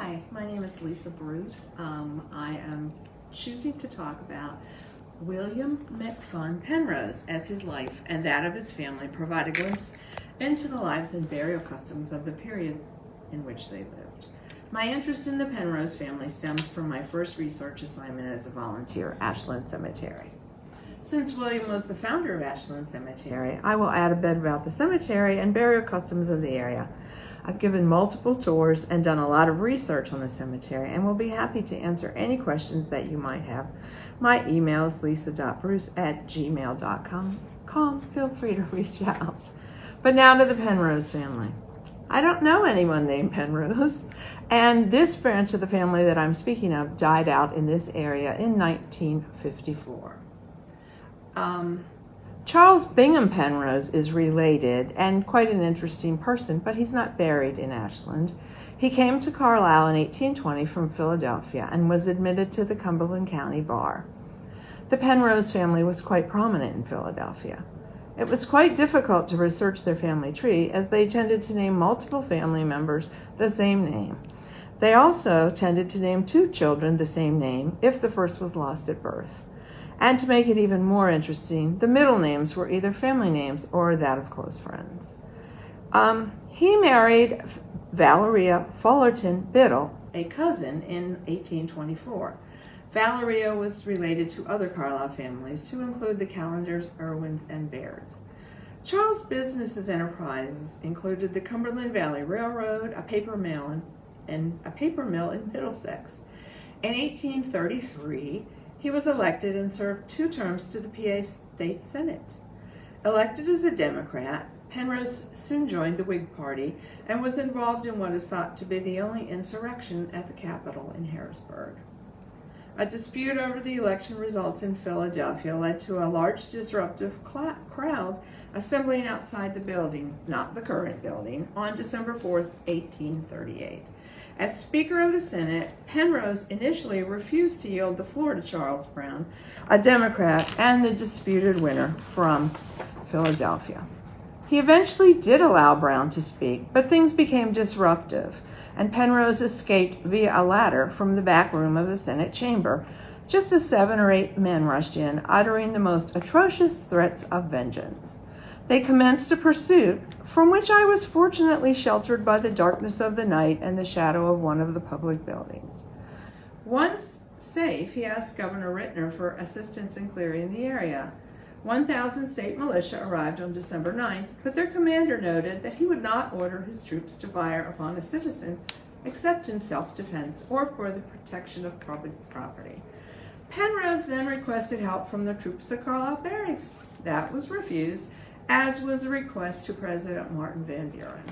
Hi, my name is Lisa Brousse. I am choosing to talk about William McFun Penrose, as his life and that of his family provide a glimpse into the lives and burial customs of the period in which they lived. My interest in the Penrose family stems from my first research assignment as a volunteer at Ashland Cemetery. Since William was the founder of Ashland Cemetery, I will add a bit about the cemetery and burial customs of the area. I've given multiple tours and done a lot of research on the cemetery and will be happy to answer any questions that you might have. My email is lisa.bruce@gmail.com. Feel free to reach out. But now to the Penrose family. I don't know anyone named Penrose, and this branch of the family that I'm speaking of died out in this area in 1954. Charles Bingham Penrose is related and quite an interesting person, but he's not buried in Ashland. He came to Carlisle in 1820 from Philadelphia and was admitted to the Cumberland County Bar. The Penrose family was quite prominent in Philadelphia. It was quite difficult to research their family tree as they tended to name multiple family members the same name. They also tended to name two children the same name if the first was lost at birth. And to make it even more interesting, the middle names were either family names or that of close friends. He married Valeria Fullerton Biddle, a cousin, in 1824. Valeria was related to other Carlisle families, to include the Calendars, Irwins, and Bairds. Charles' business enterprises included the Cumberland Valley Railroad, a paper mill in Middlesex. In 1833, he was elected and served 2 terms to the PA State Senate. Elected as a Democrat, Penrose soon joined the Whig Party and was involved in what is thought to be the only insurrection at the Capitol in Harrisburg. A dispute over the election results in Philadelphia led to a large disruptive crowd assembling outside the building, not the current building, on December 4th, 1838. As Speaker of the Senate, Penrose initially refused to yield the floor to Charles Brown, a Democrat and the disputed winner from Philadelphia. He eventually did allow Brown to speak, but things became disruptive, and Penrose escaped via a ladder from the back room of the Senate chamber, just as 7 or 8 men rushed in, uttering the most atrocious threats of vengeance. They commenced a pursuit, from which I was fortunately sheltered by the darkness of the night and the shadow of one of the public buildings. Once safe, he asked Governor Rittner for assistance in clearing the area. 1,000 state militia arrived on December 9th, but their commander noted that he would not order his troops to fire upon a citizen except in self-defense or for the protection of public property. Penrose then requested help from the troops at Carlisle Barracks. That was refused, as was a request to President Martin Van Buren.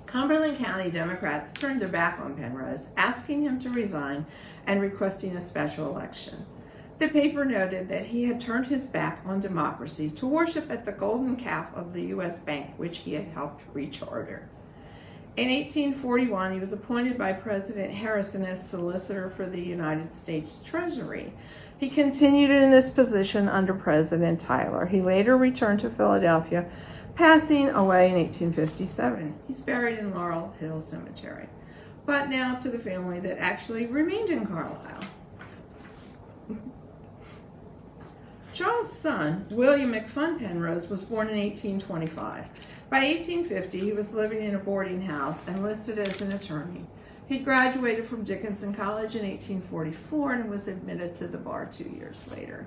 Cumberland County Democrats turned their back on Penrose, asking him to resign and requesting a special election. The paper noted that he had turned his back on democracy to worship at the golden calf of the U.S. Bank, which he had helped recharter. In 1841, he was appointed by President Harrison as Solicitor for the United States Treasury. He continued in this position under President Tyler. He later returned to Philadelphia, passing away in 1857. He's buried in Laurel Hill Cemetery. But now to the family that actually remained in Carlisle. Charles' son, William McFun Penrose, was born in 1825. By 1850, he was living in a boarding house and listed as an attorney. He graduated from Dickinson College in 1844 and was admitted to the bar 2 years later.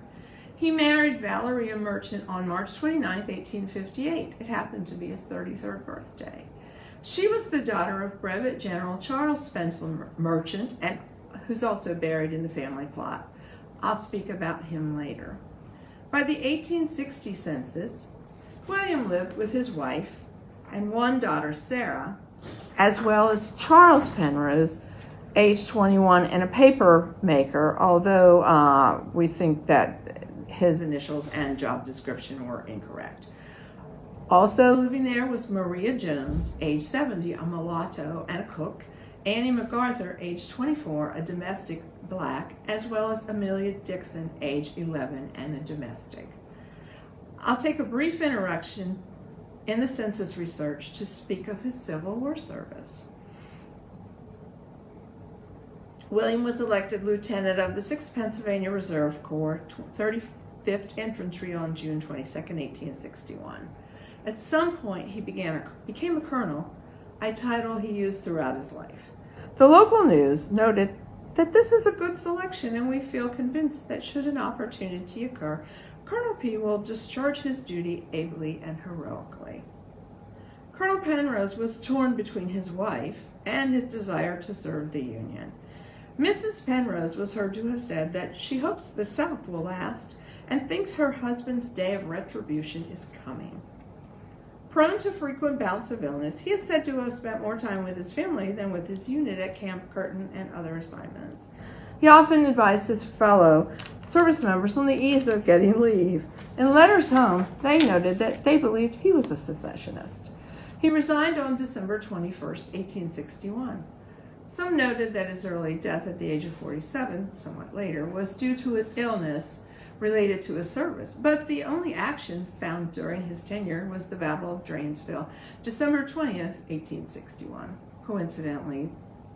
He married Valeria Merchant on March 29, 1858. It happened to be his 33rd birthday. She was the daughter of Brevet General Charles Spencer Merchant, who's also buried in the family plot. I'll speak about him later. By the 1860 census, William lived with his wife and 1 daughter, Sarah, as well as Charles Penrose, age 21, and a paper maker, although we think that his initials and job description were incorrect. Also living there was Maria Jones, age 70, a mulatto and a cook, Annie MacArthur, age 24, a domestic black, as well as Amelia Dixon, age 11, and a domestic. I'll take a brief introduction in the census research to speak of his Civil War service. William was elected lieutenant of the 6th Pennsylvania Reserve Corps, 35th Infantry on June 22, 1861. At some point, he became a colonel, a title he used throughout his life. The local news noted that this is a good selection, and we feel convinced that should an opportunity occur, Colonel P will discharge his duty ably and heroically. Colonel Penrose was torn between his wife and his desire to serve the Union. Mrs. Penrose was heard to have said that she hopes the South will last and thinks her husband's day of retribution is coming. Prone to frequent bouts of illness, he is said to have spent more time with his family than with his unit at Camp Curtin and other assignments. He often advised his fellow service members on the ease of getting leave. In letters home, they noted that they believed he was a secessionist. He resigned on December 21, 1861. Some noted that his early death at the age of 47, somewhat later, was due to an illness related to his service, but the only action found during his tenure was the Battle of Drainesville, December 20th, 1861, coincidentally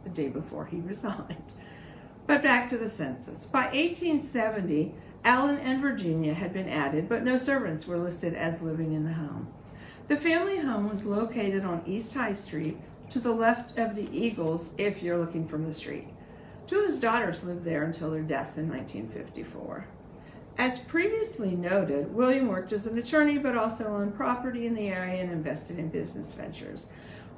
the day before he resigned. But back to the census. By 1870, Ellen and Virginia had been added, but no servants were listed as living in the home. The family home was located on East High Street, to the left of the Eagles if you're looking from the street. Two of his daughters lived there until their deaths in 1954. As previously noted, William worked as an attorney, but also owned property in the area and invested in business ventures,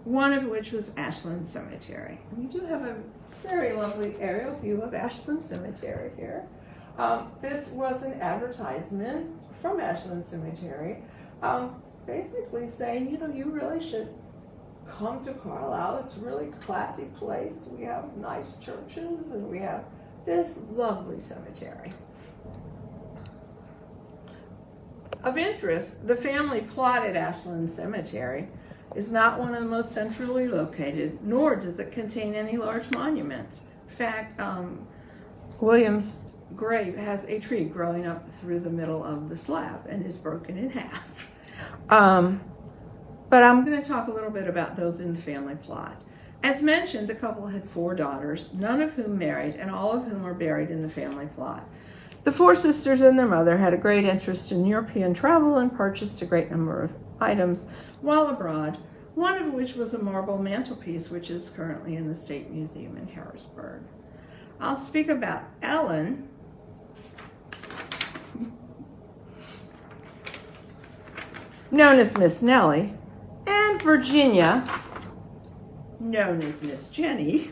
one of which was Ashland Cemetery. We do have a very lovely aerial view of Ashland Cemetery here. This was an advertisement from Ashland Cemetery, basically saying, you really should come to Carlisle. It's a really classy place. We have nice churches, and we have this lovely cemetery. Of interest, the family plot at Ashland Cemetery is not one of the most centrally located, nor does it contain any large monuments. In fact, William's grave has a tree growing up through the middle of the slab and is broken in half. But I'm going to talk a little bit about those in the family plot. As mentioned, the couple had 4 daughters, none of whom married, and all of whom were buried in the family plot. The 4 sisters and their mother had a great interest in European travel and purchased a great number of items while abroad, one of which was a marble mantelpiece, which is currently in the State Museum in Harrisburg. I'll speak about Ellen, known as Miss Nellie, and Virginia, known as Miss Jenny.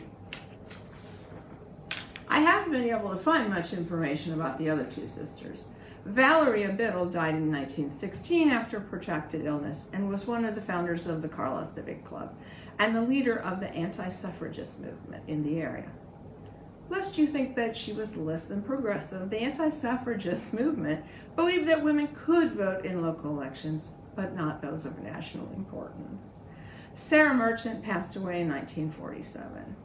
I haven't been able to find much information about the other 2 sisters. Valeria Biddle died in 1916 after protracted illness and was one of the founders of the Carlisle Civic Club and the leader of the anti-suffragist movement in the area. Lest you think that she was less than progressive, the anti-suffragist movement believed that women could vote in local elections, but not those of national importance. Sarah Merchant passed away in 1947.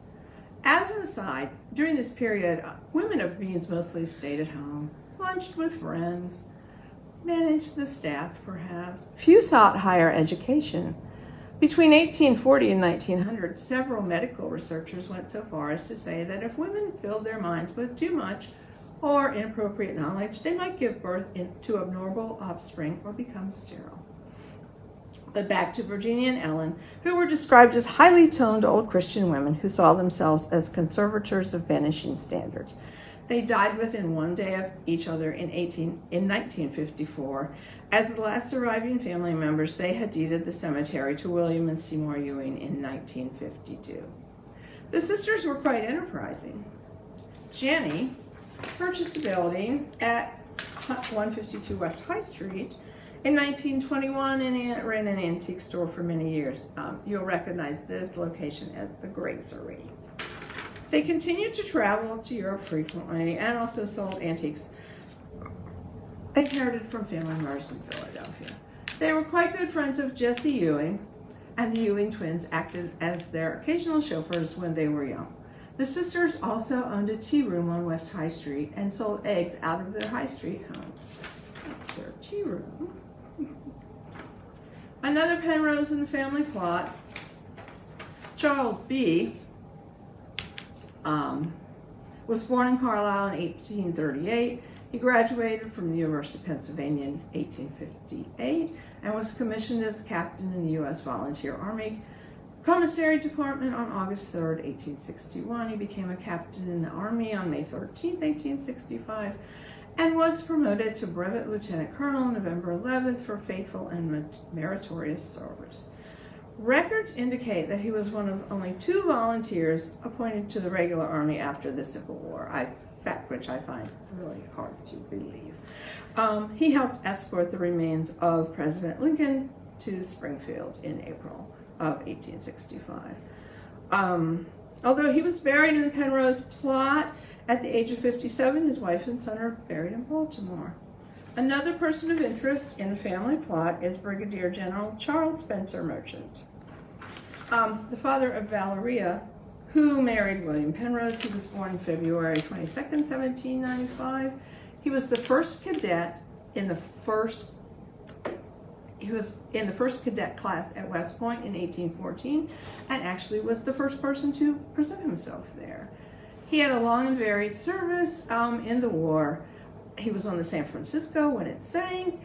As an aside, during this period, women of means mostly stayed at home, lunched with friends, managed the staff perhaps. Few sought higher education. Between 1840 and 1900, several medical researchers went so far as to say that if women filled their minds with too much or inappropriate knowledge, they might give birth to abnormal offspring or become sterile. But back to Virginia and Ellen, who were described as highly toned old Christian women who saw themselves as conservators of vanishing standards. They died within 1 day of each other in 1954. As the last surviving family members, they had deeded the cemetery to William and Seymour Ewing in 1952. The sisters were quite enterprising. Jenny purchased a building at 152 West High Street in 1921 and ran an antique store for many years. You'll recognize this location as the Gracery. They continued to travel to Europe frequently and also sold antiques inherited from family members in Philadelphia. They were quite good friends of Jessie Ewing, and the Ewing twins acted as their occasional chauffeurs when they were young. The sisters also owned a tea room on West High Street and sold eggs out of their High Street home. That's their tea room. Another Penrose in the family plot, Charles B., Was born in Carlisle in 1838. He graduated from the University of Pennsylvania in 1858 and was commissioned as captain in the U.S. Volunteer Army Commissary Department on August 3, 1861. He became a captain in the Army on May 13, 1865, and was promoted to brevet lieutenant colonel on November 11th for faithful and meritorious service. Records indicate that he was one of only 2 volunteers appointed to the regular army after the Civil War, fact which I find really hard to believe. He helped escort the remains of President Lincoln to Springfield in April of 1865. Although he was buried in the Penrose plot at the age of 57, his wife and son are buried in Baltimore. Another person of interest in the family plot is Brigadier General Charles Spencer Merchant, the father of Valeria, who married William Penrose. He was born February 22nd, 1795. He was the first cadet in the first cadet class at West Point in 1814, and actually was the first person to present himself there. He had a long and varied service in the war. He was on the San Francisco when it sank.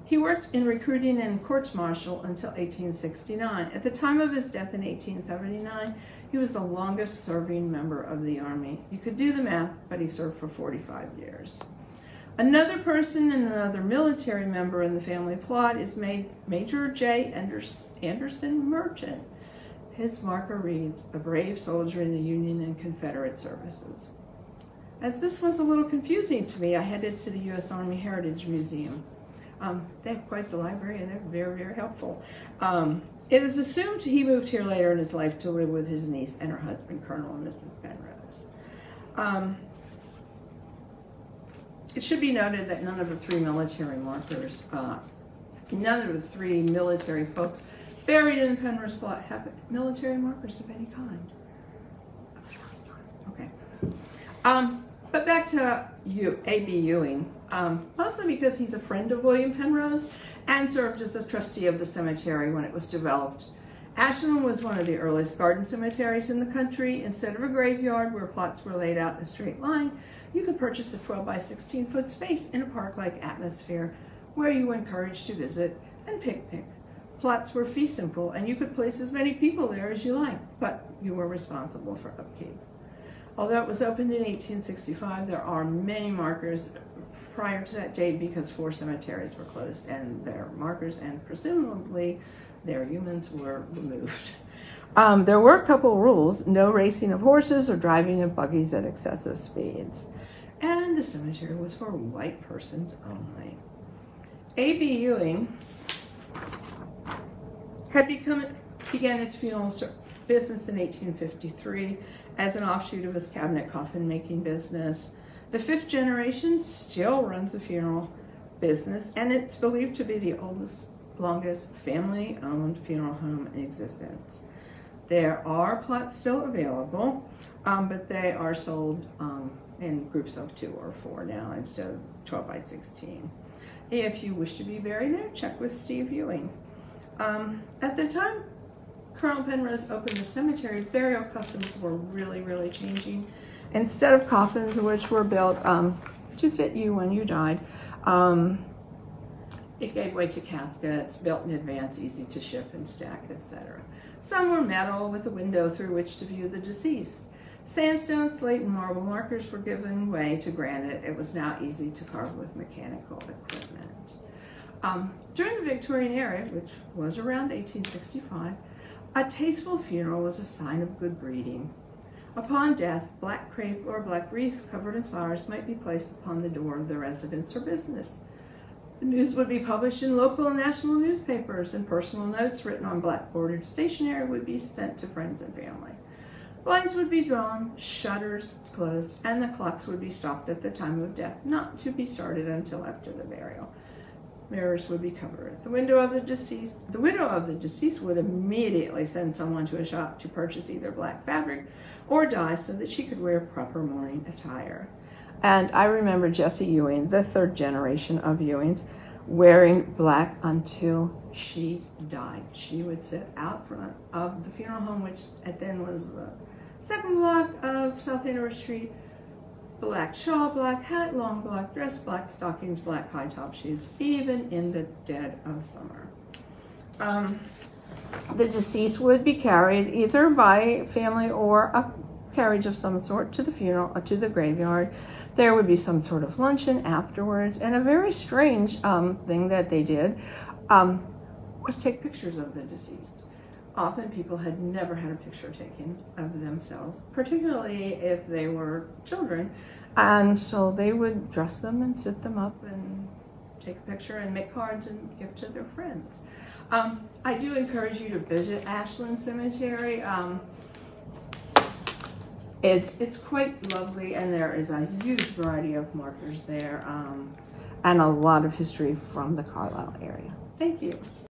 He worked in recruiting and courts-martial until 1869. At the time of his death in 1879, he was the longest serving member of the Army. You could do the math, but he served for 45 years. Another person and another military member in the family plot is Major J. Anderson Merchant. His marker reads, "A brave soldier in the Union and Confederate services." As this was a little confusing to me, I headed to the U.S. Army Heritage Museum. They have quite the library, and they're very, very helpful. It is assumed he moved here later in his life to live with his niece and her husband, Colonel and Mrs. Penrose. It should be noted that none of the 3 military markers, none of the 3 military folks buried in the Penrose plot have military markers of any kind. Okay. But back to A.B. Ewing, mostly because he's a friend of William Penrose and served as a trustee of the cemetery when it was developed. Ashland was one of the earliest garden cemeteries in the country. Instead of a graveyard where plots were laid out in a straight line, you could purchase a 12 by 16 foot space in a park-like atmosphere where you were encouraged to visit and picnic. Plots were fee simple, and you could place as many people there as you liked, but you were responsible for upkeep. Although it was opened in 1865, there are many markers prior to that date because 4 cemeteries were closed and their markers and presumably their humans were removed. There were a couple rules: no racing of horses or driving of buggies at excessive speeds. And the cemetery was for white persons only. A.B. Ewing began his funeral business in 1853 as an offshoot of his cabinet coffin making business. The 5th generation still runs a funeral business, and it's believed to be the longest family-owned funeral home in existence. There are plots still available, but they are sold in groups of 2 or 4 now instead of 12 by 16. If you wish to be buried there, check with Steve Ewing. At the time Colonel Penrose opened the cemetery, burial customs were really, really changing. Instead of coffins, which were built to fit you when you died, it gave way to caskets built in advance, easy to ship and stack, etc. Some were metal with a window through which to view the deceased. Sandstone, slate, and marble markers were given way to granite. It was now easy to carve with mechanical equipment. During the Victorian era, which was around 1865, a tasteful funeral was a sign of good breeding. Upon death, black crape or a black wreath covered in flowers might be placed upon the door of the residence or business. The news would be published in local and national newspapers, and personal notes written on black bordered stationery would be sent to friends and family. Blinds would be drawn, shutters closed, and the clocks would be stopped at the time of death, not to be started until after the burial. Mirrors would be covered. The widow of the deceased would immediately send someone to a shop to purchase either black fabric or dye so that she could wear proper mourning attire. And I remember Jessie Ewing, the 3rd generation of Ewings, wearing black until she died. She would sit out front of the funeral home, which then was the 2nd block of South Hanover Street, black shawl, black hat, long black dress, black stockings, black high top shoes, even in the dead of summer. The deceased would be carried either by family or a carriage of some sort to the funeral or to the graveyard. There would be some sort of luncheon afterwards, and a very strange thing that they did was take pictures of the deceased. Often people had never had a picture taken of themselves, particularly if they were children, and so they would dress them and sit them up and take a picture and make cards and give to their friends. I do encourage you to visit Ashland Cemetery. It's quite lovely, and there is a huge variety of markers there, and a lot of history from the Carlisle area. Thank you.